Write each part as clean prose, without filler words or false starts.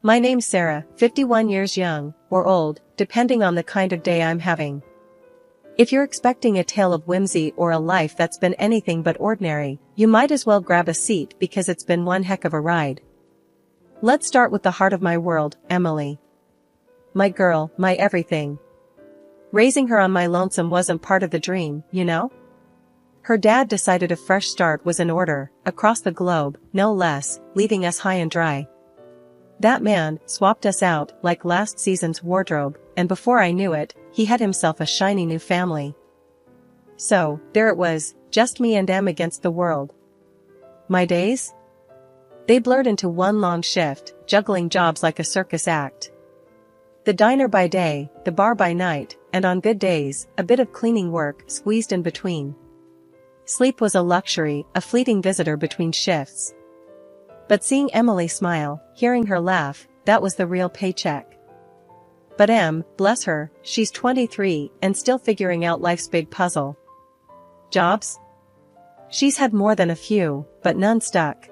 My name's Sarah, 51 years young, or old, depending on the kind of day I'm having. If you're expecting a tale of whimsy or a life that's been anything but ordinary, you might as well grab a seat because it's been one heck of a ride. Let's start with the heart of my world, Emily. My girl, my everything. Raising her on my lonesome wasn't part of the dream, you know? Her dad decided a fresh start was in order, across the globe, no less, leaving us high and dry. That man swapped us out like last season's wardrobe, and before I knew it, he had himself a shiny new family. So, there it was, just me and Em against the world. My days? They blurred into one long shift, juggling jobs like a circus act. The diner by day, the bar by night, and on good days, a bit of cleaning work squeezed in between. Sleep was a luxury, a fleeting visitor between shifts. But seeing Emily smile, hearing her laugh, that was the real paycheck. But Em, bless her, she's 23 and still figuring out life's big puzzle. Jobs? She's had more than a few, but none stuck.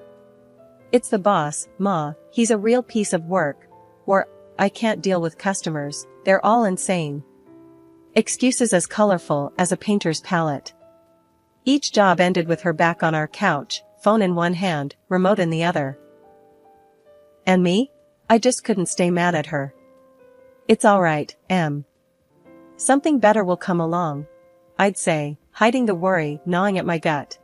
It's the boss, Ma, he's a real piece of work. Or, I can't deal with customers, they're all insane. Excuses as colorful as a painter's palette. Each job ended with her back on our couch, phone in one hand, remote in the other. And me? I just couldn't stay mad at her. It's alright, Em. Something better will come along, I'd say, hiding the worry gnawing at my gut.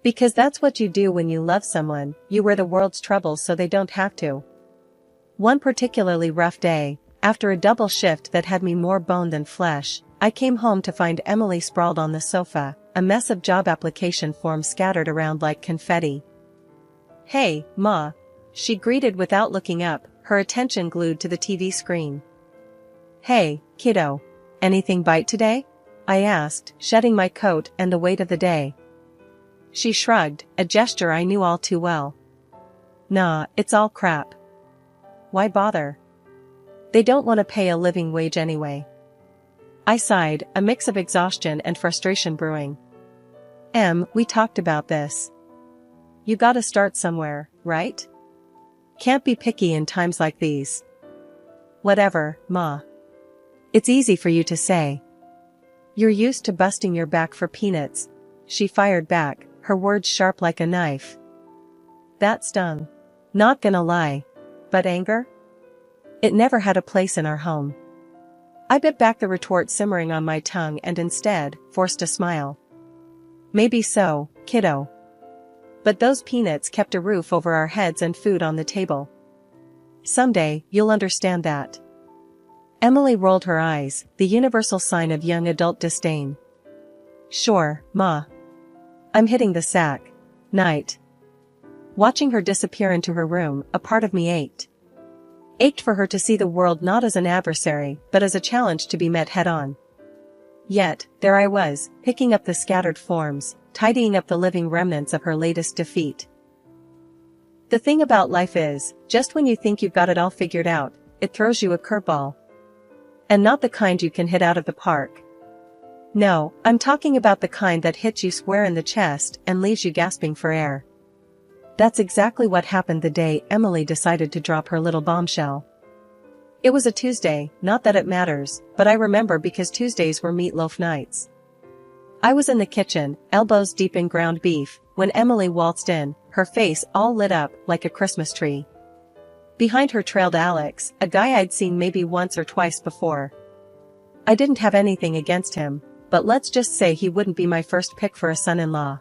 Because that's what you do when you love someone, you wear the world's troubles so they don't have to. One particularly rough day, after a double shift that had me more bone than flesh, I came home to find Emily sprawled on the sofa, a mess of job application forms scattered around like confetti. Hey, Ma, she greeted without looking up, her attention glued to the TV screen. Hey, kiddo. Anything bite today? I asked, shedding my coat and the weight of the day. She shrugged, a gesture I knew all too well. Nah, it's all crap. Why bother? They don't want to pay a living wage anyway. I sighed, a mix of exhaustion and frustration brewing. Em, we talked about this. You gotta start somewhere, right? Can't be picky in times like these. Whatever, Ma. It's easy for you to say. You're used to busting your back for peanuts, she fired back, her words sharp like a knife. That stung. Not gonna lie. But anger? It never had a place in our home. I bit back the retort simmering on my tongue and instead, forced a smile. Maybe so, kiddo. But those peanuts kept a roof over our heads and food on the table. Someday, you'll understand that. Emily rolled her eyes, the universal sign of young adult disdain. Sure, Ma. I'm hitting the sack. Night. Watching her disappear into her room, a part of me ached. Ached for her to see the world not as an adversary, but as a challenge to be met head-on. Yet, there I was, picking up the scattered forms, tidying up the living remnants of her latest defeat. The thing about life is, just when you think you've got it all figured out, it throws you a curveball. And not the kind you can hit out of the park. No, I'm talking about the kind that hits you square in the chest and leaves you gasping for air. That's exactly what happened the day Emily decided to drop her little bombshell. It was a Tuesday, not that it matters, but I remember because Tuesdays were meatloaf nights. I was in the kitchen, elbows deep in ground beef, when Emily waltzed in, her face all lit up like a Christmas tree. Behind her trailed Alex, a guy I'd seen maybe once or twice before. I didn't have anything against him, but let's just say he wouldn't be my first pick for a son-in-law.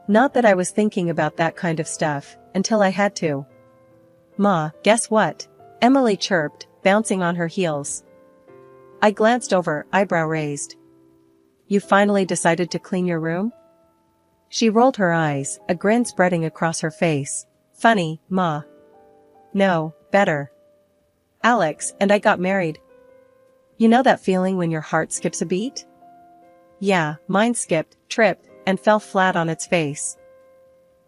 Not that I was thinking about that kind of stuff, until I had to. Ma, guess what? Emily chirped, bouncing on her heels. I glanced over, eyebrow raised. You finally decided to clean your room? She rolled her eyes, a grin spreading across her face. Funny, Ma. No, better. Alex and I got married. You know that feeling when your heart skips a beat? Yeah, mine skipped, tripped, and fell flat on its face.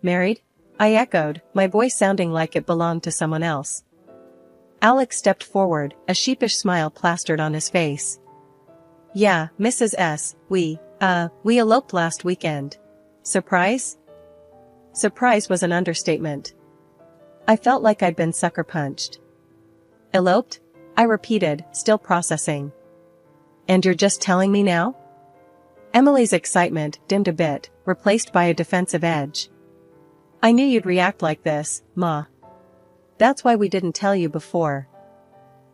Married? I echoed, my voice sounding like it belonged to someone else. Alex stepped forward, a sheepish smile plastered on his face. Yeah, Mrs. S., we eloped last weekend. Surprise? Surprise was an understatement. I felt like I'd been sucker punched. Eloped? I repeated, still processing. And you're just telling me now? Emily's excitement dimmed a bit, replaced by a defensive edge. I knew you'd react like this, Ma. That's why we didn't tell you before.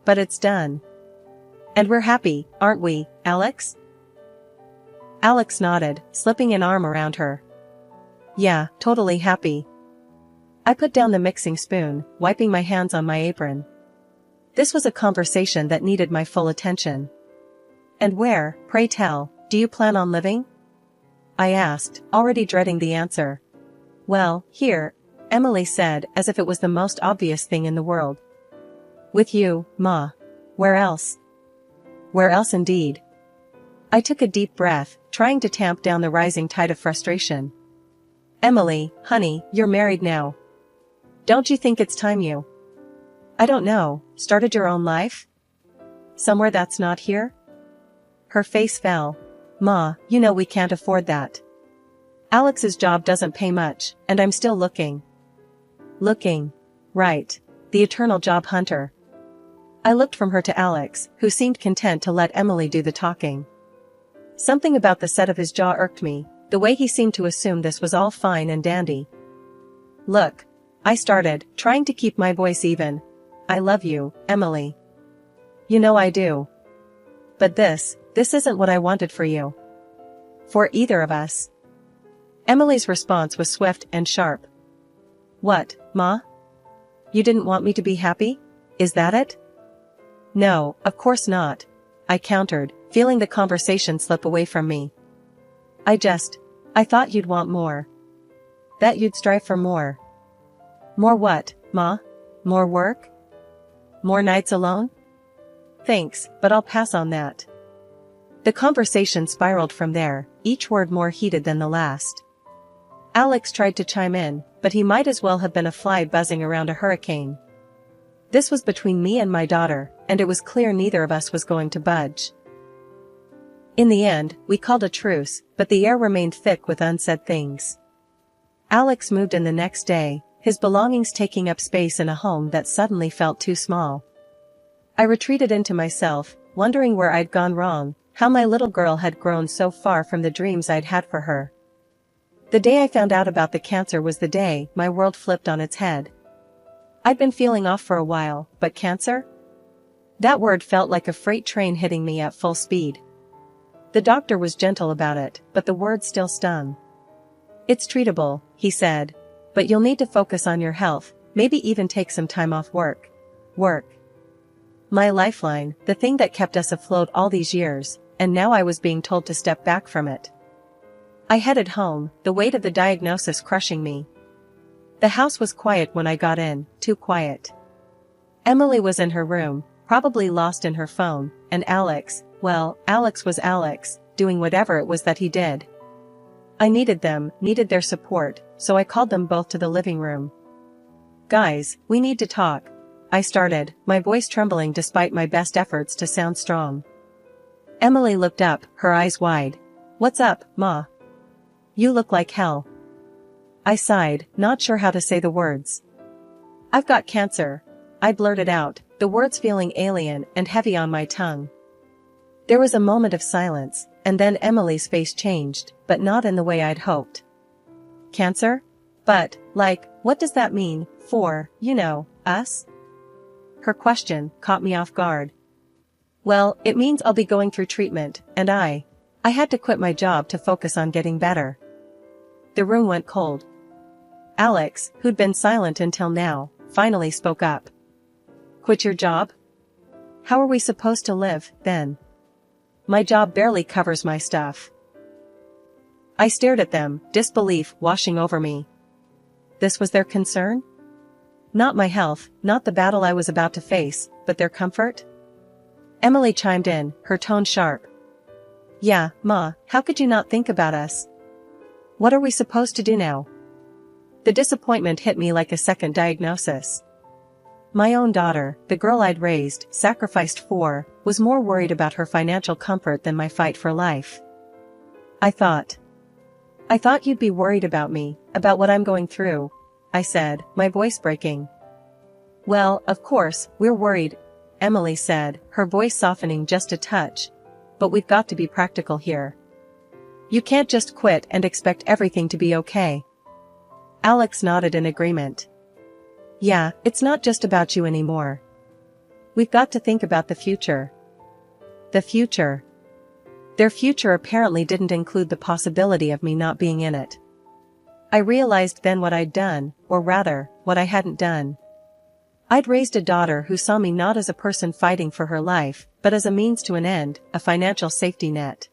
But it's done. And we're happy, aren't we, Alex? Alex nodded, slipping an arm around her. Yeah, totally happy. I put down the mixing spoon, wiping my hands on my apron. This was a conversation that needed my full attention. And where, pray tell, do you plan on living? I asked, already dreading the answer. Well, here, Emily said, as if it was the most obvious thing in the world. With you, Ma. Where else? Where else indeed? I took a deep breath, trying to tamp down the rising tide of frustration. Emily, honey, you're married now. Don't you think it's time you? I don't know, started your own life? Somewhere that's not here? Her face fell. Ma, you know we can't afford that. Alex's job doesn't pay much, and I'm still looking. Looking. Right. The eternal job hunter. I looked from her to Alex, who seemed content to let Emily do the talking. Something about the set of his jaw irked me, the way he seemed to assume this was all fine and dandy. Look. I started, trying to keep my voice even. I love you, Emily. You know I do. But this isn't what I wanted for you. For either of us. Emily's response was swift and sharp. What, Ma? You didn't want me to be happy? Is that it? No, of course not, I countered, feeling the conversation slip away from me. I thought you'd want more. That you'd strive for more. More what, Ma? More work? More nights alone? Thanks, but I'll pass on that. The conversation spiraled from there, each word more heated than the last. Alex tried to chime in, but he might as well have been a fly buzzing around a hurricane. This was between me and my daughter, and it was clear neither of us was going to budge. In the end, we called a truce, but the air remained thick with unsaid things. Alex moved in the next day, his belongings taking up space in a home that suddenly felt too small. I retreated into myself, wondering where I'd gone wrong, how my little girl had grown so far from the dreams I'd had for her. The day I found out about the cancer was the day my world flipped on its head. I'd been feeling off for a while, but cancer? That word felt like a freight train hitting me at full speed. The doctor was gentle about it, but the word still stung. It's treatable, he said. But you'll need to focus on your health, maybe even take some time off work. Work. My lifeline, the thing that kept us afloat all these years, and now I was being told to step back from it. I headed home, the weight of the diagnosis crushing me. The house was quiet when I got in, too quiet. Emily was in her room, probably lost in her phone, and Alex was Alex, doing whatever it was that he did. I needed them, needed their support, so I called them both to the living room. Guys, we need to talk. I started, my voice trembling despite my best efforts to sound strong. Emily looked up, her eyes wide. What's up, Ma? You look like hell. I sighed, not sure how to say the words. I've got cancer. I blurted out, the words feeling alien and heavy on my tongue. There was a moment of silence, and then Emily's face changed, but not in the way I'd hoped. Cancer? But, what does that mean, for, us? Her question caught me off guard. Well, it means I'll be going through treatment, and I had to quit my job to focus on getting better. The room went cold. Alex, who'd been silent until now, finally spoke up. Quit your job? How are we supposed to live, then? My job barely covers my stuff. I stared at them, disbelief washing over me. This was their concern? Not my health, not the battle I was about to face, but their comfort? Emily chimed in, her tone sharp. Yeah, Ma, how could you not think about us? What are we supposed to do now? The disappointment hit me like a second diagnosis. My own daughter, the girl I'd raised, sacrificed for, was more worried about her financial comfort than my fight for life. I thought you'd be worried about me, about what I'm going through, I said, my voice breaking. Well, of course, we're worried, Emily said, her voice softening just a touch. But we've got to be practical here. You can't just quit and expect everything to be okay. Alex nodded in agreement. Yeah, it's not just about you anymore. We've got to think about the future. The future. Their future apparently didn't include the possibility of me not being in it. I realized then what I'd done, or rather, what I hadn't done. I'd raised a daughter who saw me not as a person fighting for her life, but as a means to an end, a financial safety net.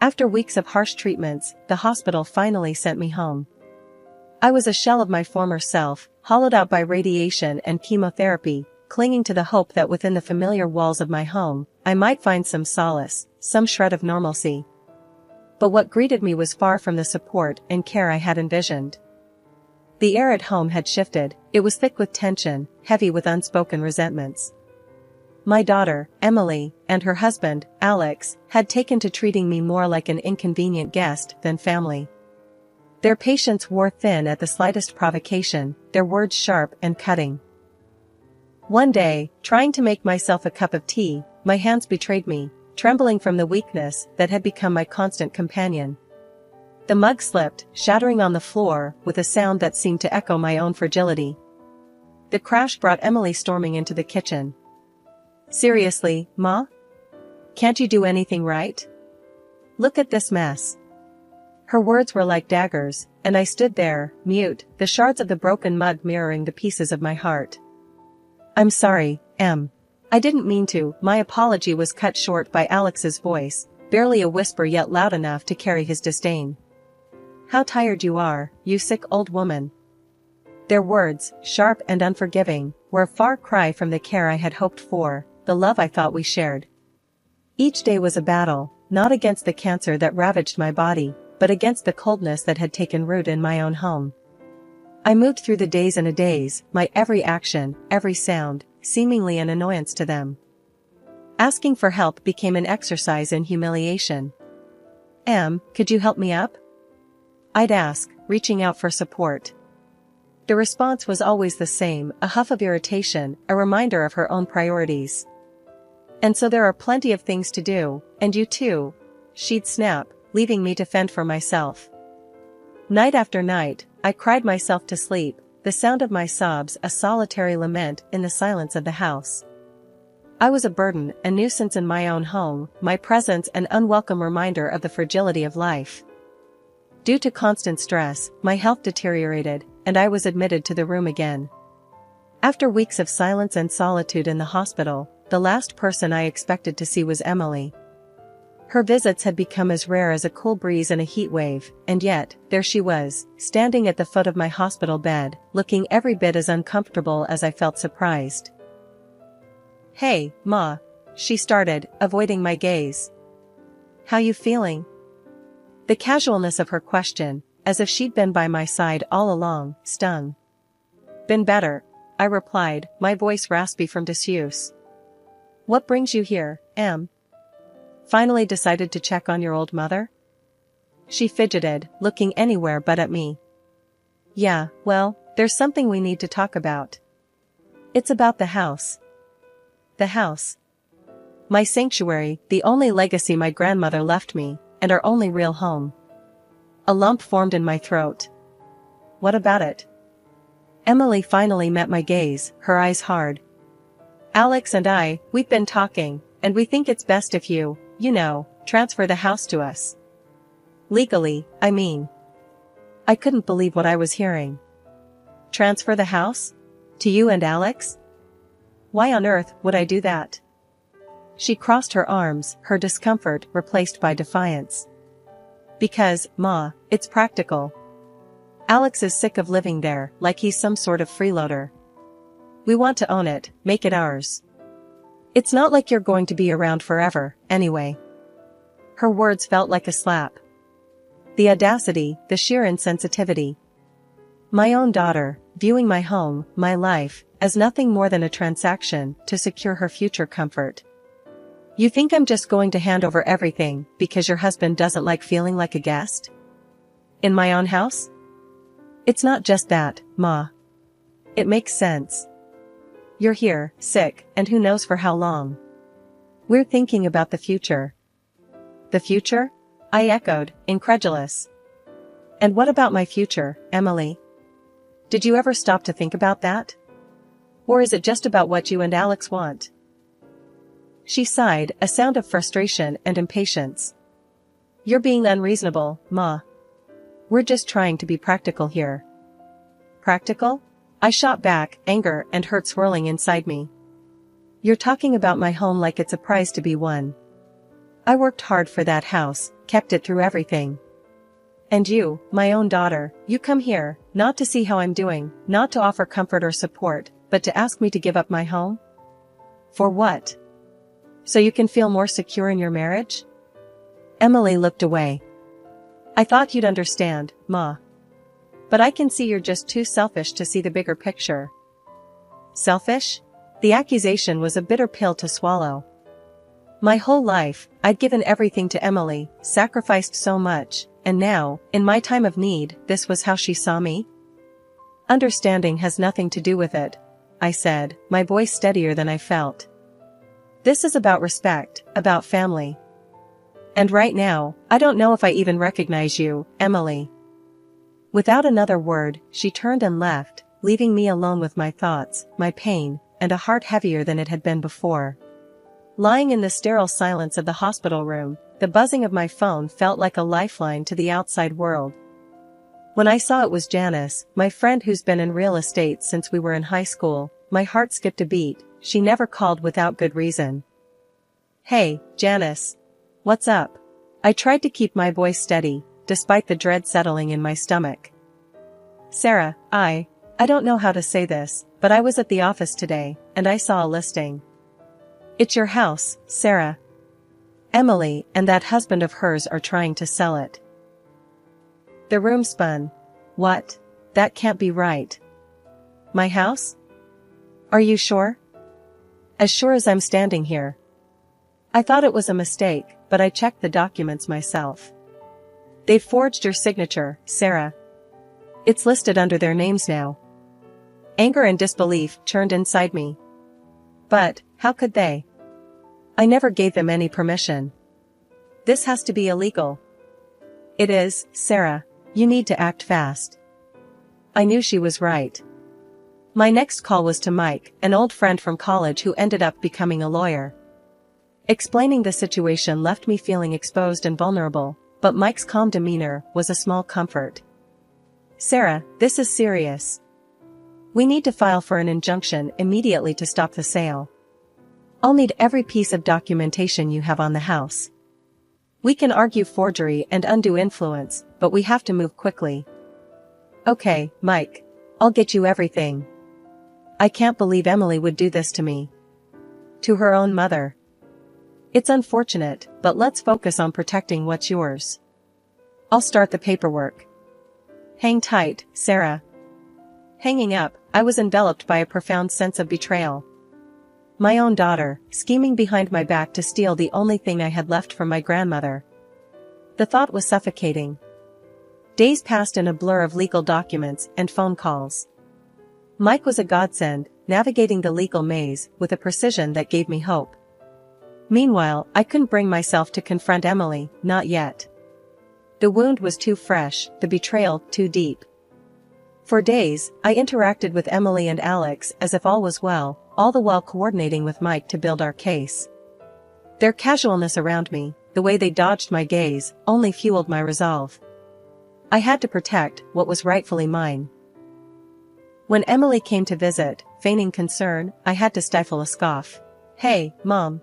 After weeks of harsh treatments, the hospital finally sent me home. I was a shell of my former self, hollowed out by radiation and chemotherapy, clinging to the hope that within the familiar walls of my home, I might find some solace, some shred of normalcy. But what greeted me was far from the support and care I had envisioned. The air at home had shifted, it was thick with tension, heavy with unspoken resentments. My daughter, Emily, and her husband, Alex, had taken to treating me more like an inconvenient guest than family. Their patience wore thin at the slightest provocation, their words sharp and cutting. One day, trying to make myself a cup of tea, my hands betrayed me, trembling from the weakness that had become my constant companion. The mug slipped, shattering on the floor, with a sound that seemed to echo my own fragility. The crash brought Emily storming into the kitchen. Seriously, Ma? Can't you do anything right? Look at this mess. Her words were like daggers, and I stood there, mute, the shards of the broken mug mirroring the pieces of my heart. I'm sorry, Em. I didn't mean to. My apology was cut short by Alex's voice, barely a whisper yet loud enough to carry his disdain. How tired you are, you sick old woman. Their words, sharp and unforgiving, were a far cry from the care I had hoped for, the love I thought we shared. Each day was a battle, not against the cancer that ravaged my body, but against the coldness that had taken root in my own home. I moved through the days and a days, my every action, every sound, seemingly an annoyance to them. Asking for help became an exercise in humiliation. Em, could you help me up? I'd ask, reaching out for support. The response was always the same, a huff of irritation, a reminder of her own priorities. And so there are plenty of things to do, and you too, she'd snap, leaving me to fend for myself. Night after night, I cried myself to sleep, the sound of my sobs a solitary lament in the silence of the house. I was a burden, a nuisance in my own home, my presence an unwelcome reminder of the fragility of life. Due to constant stress, my health deteriorated, and I was admitted to the room again. After weeks of silence and solitude in the hospital, the last person I expected to see was Emily. Her visits had become as rare as a cool breeze in a heat wave, and yet, there she was, standing at the foot of my hospital bed, looking every bit as uncomfortable as I felt surprised. Hey, Ma, she started, avoiding my gaze. How you feeling? The casualness of her question, as if she'd been by my side all along, stung. Been better, I replied, my voice raspy from disuse. What brings you here, Em? Finally decided to check on your old mother? She fidgeted, looking anywhere but at me. Yeah, well, there's something we need to talk about. It's about the house. The house. My sanctuary, the only legacy my grandmother left me, and our only real home. A lump formed in my throat. What about it? Emily finally met my gaze, her eyes hard. Alex and we've been talking, and we think it's best if you transfer the house to us. Legally, I mean. I couldn't believe what I was hearing. Transfer the house? To you and Alex? Why on earth would I do that? She crossed her arms, her discomfort replaced by defiance. Because, Ma, it's practical. Alex is sick of living there, like he's some sort of freeloader. We want to own it, make it ours. It's not like you're going to be around forever, anyway. Her words felt like a slap. The audacity, the sheer insensitivity. My own daughter, viewing my home, my life, as nothing more than a transaction to secure her future comfort. You think I'm just going to hand over everything because your husband doesn't like feeling like a guest? In my own house? It's not just that, Ma. It makes sense. You're here, sick, and who knows for how long. We're thinking about the future. The future? I echoed, incredulous. And what about my future, Emily? Did you ever stop to think about that? Or is it just about what you and Alex want? She sighed, a sound of frustration and impatience. You're being unreasonable, Ma. We're just trying to be practical here. Practical? I shot back, anger and hurt swirling inside me. You're talking about my home like it's a prize to be won. I worked hard for that house, kept it through everything. And you, my own daughter, you come here, not to see how I'm doing, not to offer comfort or support, but to ask me to give up my home? For what? So you can feel more secure in your marriage? Emily looked away. I thought you'd understand, Ma. But I can see you're just too selfish to see the bigger picture. Selfish? The accusation was a bitter pill to swallow. My whole life, I'd given everything to Emily, sacrificed so much, and now, in my time of need, this was how she saw me? Understanding has nothing to do with it, I said, my voice steadier than I felt. This is about respect, about family. And right now, I don't know if I even recognize you, Emily. Without another word, she turned and left, leaving me alone with my thoughts, my pain, and a heart heavier than it had been before. Lying in the sterile silence of the hospital room, the buzzing of my phone felt like a lifeline to the outside world. When I saw it was Janice, my friend who's been in real estate since we were in high school, my heart skipped a beat. She never called without good reason. Hey, Janice. What's up? I tried to keep my voice steady, despite the dread settling in my stomach. Sarah, I don't know how to say this, but I was at the office today, and I saw a listing. It's your house, Sarah. Emily and that husband of hers are trying to sell it. The room spun. What? That can't be right. My house? Are you sure? As sure as I'm standing here. I thought it was a mistake, but I checked the documents myself. They've forged your signature, Sarah. It's listed under their names now. Anger and disbelief churned inside me. But, how could they? I never gave them any permission. This has to be illegal. It is, Sarah. You need to act fast. I knew she was right. My next call was to Mike, an old friend from college who ended up becoming a lawyer. Explaining the situation left me feeling exposed and vulnerable, but Mike's calm demeanor was a small comfort. Sarah, this is serious. We need to file for an injunction immediately to stop the sale. I'll need every piece of documentation you have on the house. We can argue forgery and undue influence, but we have to move quickly. Okay, Mike. I'll get you everything. I can't believe Emily would do this to me. To her own mother. It's unfortunate, but let's focus on protecting what's yours. I'll start the paperwork. Hang tight, Sarah. Hanging up, I was enveloped by a profound sense of betrayal. My own daughter, scheming behind my back to steal the only thing I had left from my grandmother. The thought was suffocating. Days passed in a blur of legal documents and phone calls. Mike was a godsend, navigating the legal maze with a precision that gave me hope. Meanwhile, I couldn't bring myself to confront Emily, not yet. The wound was too fresh, the betrayal too deep. For days, I interacted with Emily and Alex as if all was well, all the while coordinating with Mike to build our case. Their casualness around me, the way they dodged my gaze, only fueled my resolve. I had to protect what was rightfully mine. When Emily came to visit, feigning concern, I had to stifle a scoff. Hey, Mom.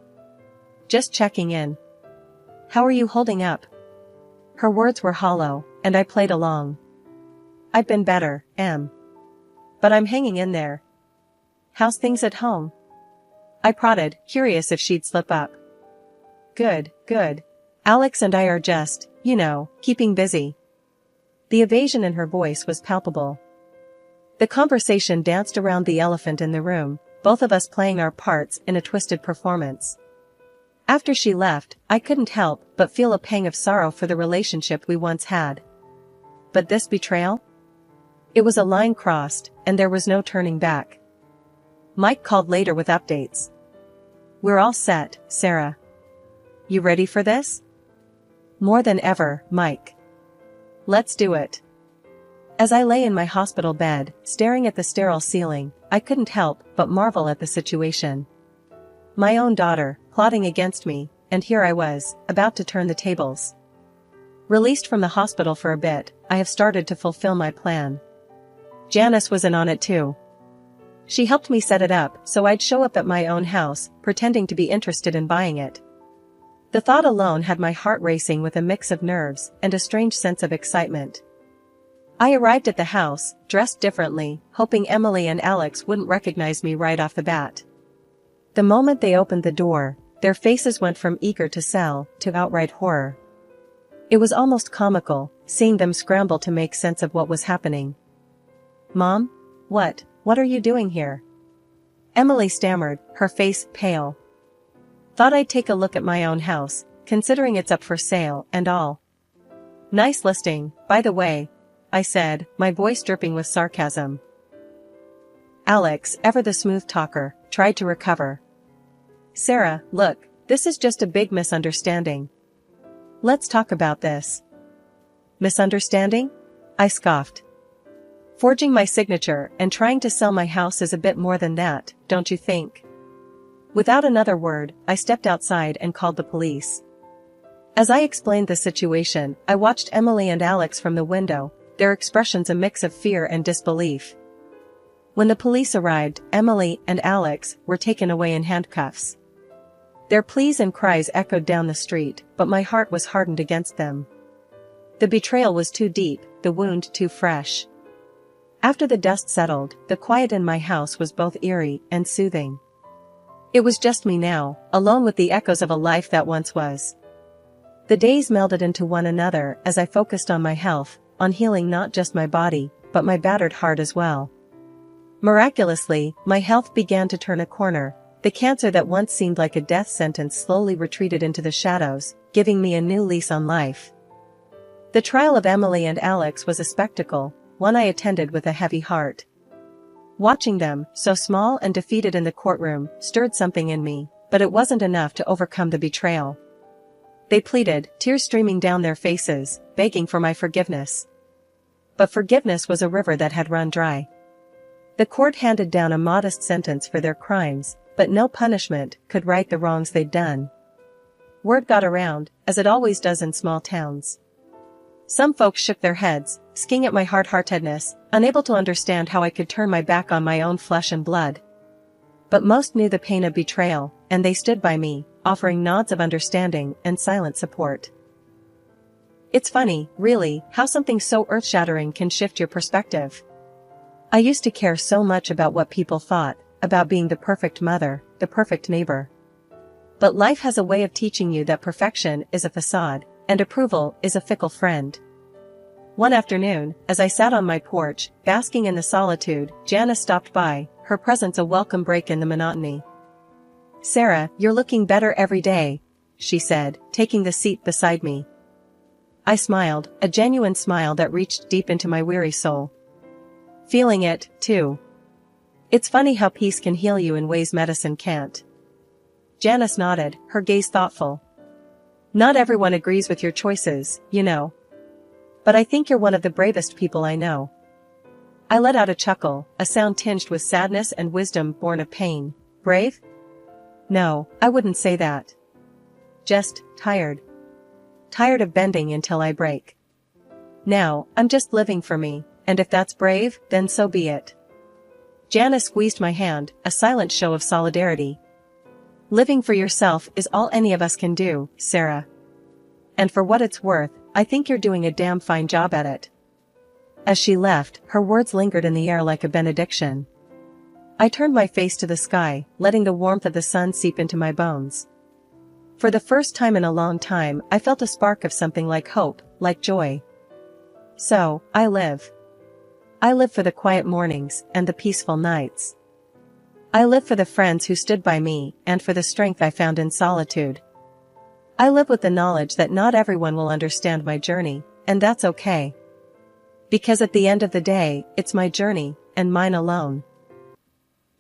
Just checking in. How are you holding up? Her words were hollow, and I played along. I've been better, Em. But I'm hanging in there. How's things at home? I prodded, curious if she'd slip up. Good, good. Alex and I are just, keeping busy. The evasion in her voice was palpable. The conversation danced around the elephant in the room, both of us playing our parts in a twisted performance. After she left, I couldn't help but feel a pang of sorrow for the relationship we once had. But this betrayal? It was a line crossed, and there was no turning back. Mike called later with updates. "We're all set, Sarah. You ready for this?" "More than ever, Mike. Let's do it." As I lay in my hospital bed, staring at the sterile ceiling, I couldn't help but marvel at the situation. My own daughter, plotting against me, and here I was, about to turn the tables. Released from the hospital for a bit, I have started to fulfill my plan. Janice was in on it too. She helped me set it up so I'd show up at my own house, pretending to be interested in buying it. The thought alone had my heart racing with a mix of nerves and a strange sense of excitement. I arrived at the house, dressed differently, hoping Emily and Alex wouldn't recognize me right off the bat. The moment they opened the door, their faces went from eager to sell to outright horror. It was almost comical, seeing them scramble to make sense of what was happening. "Mom? What are you doing here?" Emily stammered, her face pale. "Thought I'd take a look at my own house, considering it's up for sale and all." "Nice listing, by the way," I said, my voice dripping with sarcasm. Alex, ever the smooth talker, tried to recover. "Sarah, look, this is just a big misunderstanding. Let's talk about this." "Misunderstanding?" I scoffed. "Forging my signature and trying to sell my house is a bit more than that, don't you think?" Without another word, I stepped outside and called the police. As I explained the situation, I watched Emily and Alex from the window, their expressions a mix of fear and disbelief. When the police arrived, Emily and Alex were taken away in handcuffs. Their pleas and cries echoed down the street, but my heart was hardened against them. The betrayal was too deep, the wound too fresh. After the dust settled, the quiet in my house was both eerie and soothing. It was just me now, alone with the echoes of a life that once was. The days melded into one another as I focused on my health, on healing not just my body, but my battered heart as well. Miraculously, my health began to turn a corner. The cancer that once seemed like a death sentence slowly retreated into the shadows, giving me a new lease on life. The trial of Emily and Alex was a spectacle, one I attended with a heavy heart. Watching them, so small and defeated in the courtroom, stirred something in me, but it wasn't enough to overcome the betrayal. They pleaded, tears streaming down their faces, begging for my forgiveness. But forgiveness was a river that had run dry. The court handed down a modest sentence for their crimes, but no punishment could right the wrongs they'd done. Word got around, as it always does in small towns. Some folks shook their heads, sking at my hard-heartedness, unable to understand how I could turn my back on my own flesh and blood. But most knew the pain of betrayal, and they stood by me, offering nods of understanding and silent support. It's funny, really, how something so earth-shattering can shift your perspective. I used to care so much about what people thought, about being the perfect mother, the perfect neighbor. But life has a way of teaching you that perfection is a facade, and approval is a fickle friend. One afternoon, as I sat on my porch, basking in the solitude, Janice stopped by, her presence a welcome break in the monotony. "Sarah, you're looking better every day," she said, taking the seat beside me. I smiled, a genuine smile that reached deep into my weary soul. "Feeling it, too. It's funny how peace can heal you in ways medicine can't." Janice nodded, her gaze thoughtful. "Not everyone agrees with your choices, you know. But I think you're one of the bravest people I know." I let out a chuckle, a sound tinged with sadness and wisdom born of pain. "Brave? No, I wouldn't say that. Just tired. Tired of bending until I break. Now, I'm just living for me, and if that's brave, then so be it." Janice squeezed my hand, a silent show of solidarity. "Living for yourself is all any of us can do, Sarah. And for what it's worth, I think you're doing a damn fine job at it." As she left, her words lingered in the air like a benediction. I turned my face to the sky, letting the warmth of the sun seep into my bones. For the first time in a long time, I felt a spark of something like hope, like joy. So, I live. I live for the quiet mornings and the peaceful nights. I live for the friends who stood by me and for the strength I found in solitude. I live with the knowledge that not everyone will understand my journey, and that's okay. Because at the end of the day, it's my journey, and mine alone.